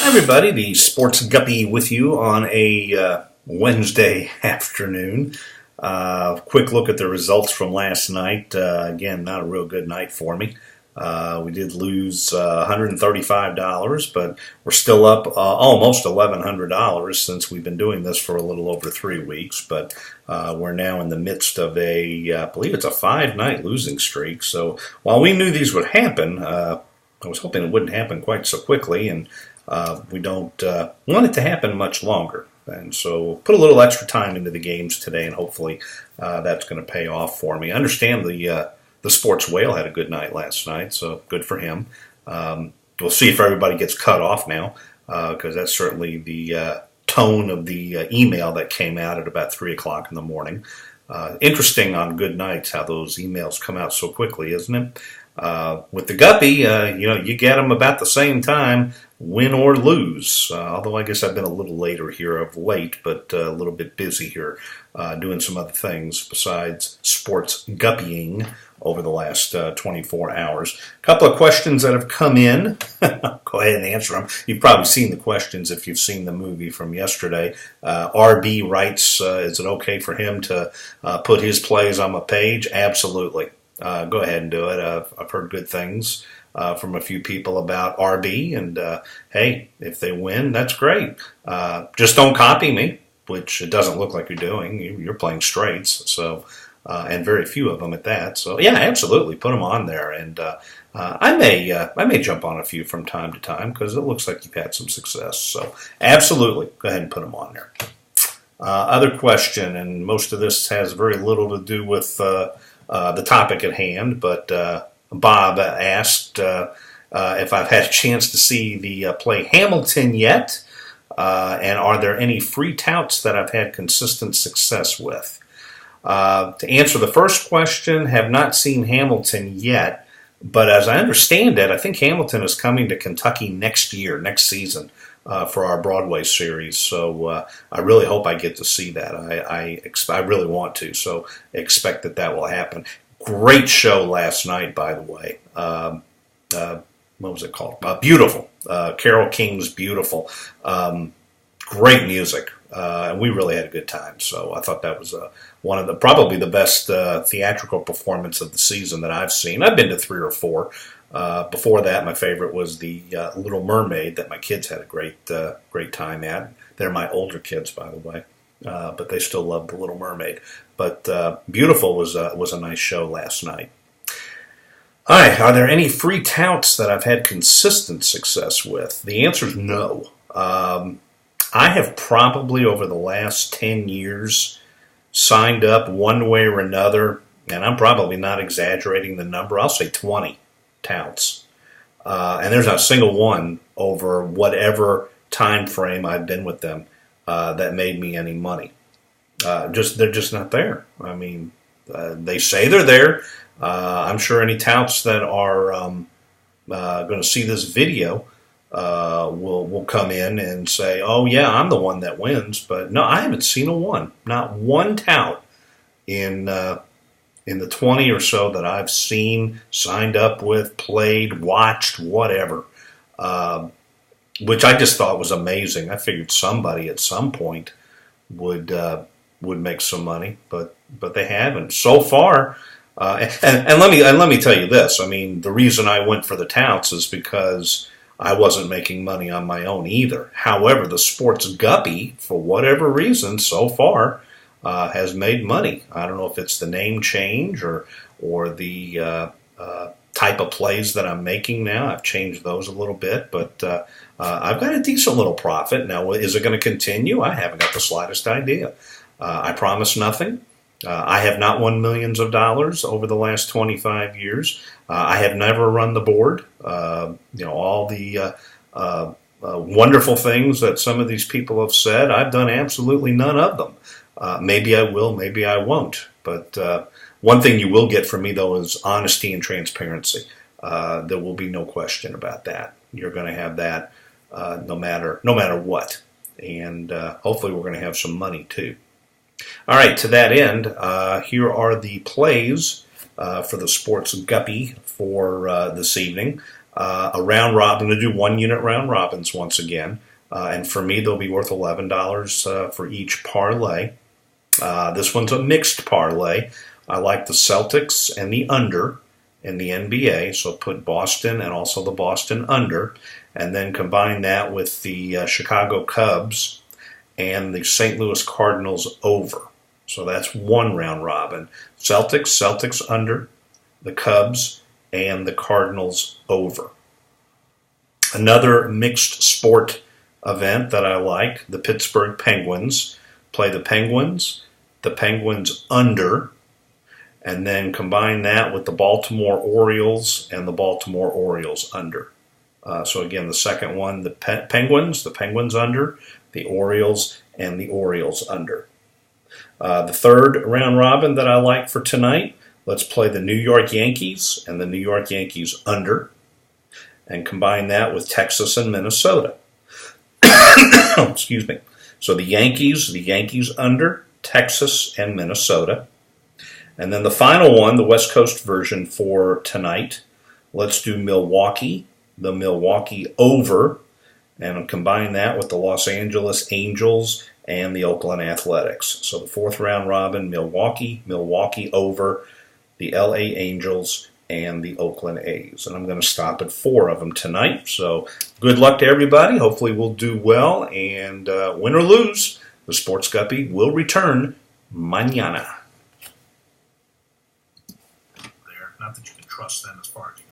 Everybody, the Sports Guppy with you on a Wednesday afternoon. Quick look at the results from last night. Again, not a real good night for me. We did lose $135, but we're still up almost $1,100 since we've been doing this for a little over 3 weeks. But we're now in the midst of I believe it's a 5-night losing streak. So while we knew these would happen, I was hoping it wouldn't happen quite so quickly, and we don't want it to happen much longer. And so we'll put a little extra time into the games today, and hopefully that's going to pay off for me. I understand the Sports Whale had a good night last night, so good for him. We'll see if everybody gets cut off now, because that's certainly the tone of the email that came out at about 3 o'clock in the morning. Interesting on good nights how those emails come out so quickly, isn't it? With the Guppy, you get them about the same time, win or lose. Although I guess I've been a little later here of late, but a little bit busy here doing some other things besides sports guppying over the last 24 hours. A couple of questions that have come in. Go ahead and answer them. You've probably seen the questions if you've seen the movie from yesterday. RB writes, is it okay for him to put his plays on my page? Absolutely. Go ahead and do it. I've heard good things from a few people about RB, and hey, if they win, that's great. Just don't copy me, which it doesn't look like you're doing. You're playing straights, so and very few of them at that. So yeah, absolutely, put them on there, and I may jump on a few from time to time because it looks like you've had some success. So absolutely, go ahead and put them on there. Other question, and most of this has very little to do with the topic at hand, but Bob asked if I've had a chance to see the play Hamilton yet, and are there any free touts that I've had consistent success with? To answer the first question, have not seen Hamilton yet, but as I understand it, I think Hamilton is coming to Kentucky next season, for our Broadway series. So I really hope I get to see that. I really want to, so expect that will happen. Great show last night, by the way. What was it called? Beautiful. Carole King's Beautiful. Great music. And we really had a good time. So I thought that was one of probably the best theatrical performance of the season that I've seen. I've been to 3 or 4. Before that, my favorite was the Little Mermaid that my kids had a great time at. They're my older kids, by the way, but they still love the Little Mermaid. But Beautiful was a nice show last night. All right, are there any free touts that I've had consistent success with? The answer is no. I have probably over the last 10 years signed up one way or another, and I'm probably not exaggerating the number. I'll say 20 touts. And there's not a single one over whatever time frame I've been with them that made me any money. They're just not there. I mean, they say they're there. I'm sure any touts that are going to see this video will come in and say, "Oh yeah, I'm the one that wins." But no, I haven't seen not one tout in the 20 or so that I've seen, signed up with, played, watched, whatever, which I just thought was amazing. I figured somebody at some point would make some money, but they haven't so far. And let me tell you this. I mean, the reason I went for the touts is because I wasn't making money on my own either. However, the Sports Guppy, for whatever reason, so far, has made money. I don't know if it's the name change or the type of plays that I'm making now. I've changed those a little bit, but I've got a decent little profit. Now, is it going to continue? I haven't got the slightest idea. I promise nothing. I have not won millions of dollars over the last 25 years. I have never run the board. All the wonderful things that some of these people have said, I've done absolutely none of them. Maybe I will, maybe I won't. But one thing you will get from me, though, is honesty and transparency. There will be no question about that. You're going to have that no matter what. And hopefully we're going to have some money, too. All right, to that end, here are the plays for the Sports Guppy for this evening. A round robin. I'm going to do 1-unit round robins once again. And for me, they'll be worth $11 for each parlay. This one's a mixed parlay. I like the Celtics and the under in the NBA, so put Boston and also the Boston under, and then combine that with the Chicago Cubs and the St. Louis Cardinals over. So that's one round robin. Celtics under, the Cubs, and the Cardinals over. Another mixed sport event that I like, the Pittsburgh Penguins. Play the Penguins under, and then combine that with the Baltimore Orioles and the Baltimore Orioles under. So again, the second one, the Penguins under, the Orioles, and the Orioles under. The third round robin that I like for tonight, let's play the New York Yankees and the New York Yankees under, and combine that with Texas and Minnesota. Excuse me. So the Yankees under, Texas and Minnesota. And then the final one, the West Coast version for tonight, let's do the Milwaukee over, and combine that with the Los Angeles Angels and the Oakland Athletics. So the fourth round robin, Milwaukee over, the LA Angels, and the Oakland A's. And I'm going to stop at 4 of them tonight. So good luck to everybody. Hopefully we'll do well. And win or lose, the Sports Guppy will return mañana. Not that you can trust that.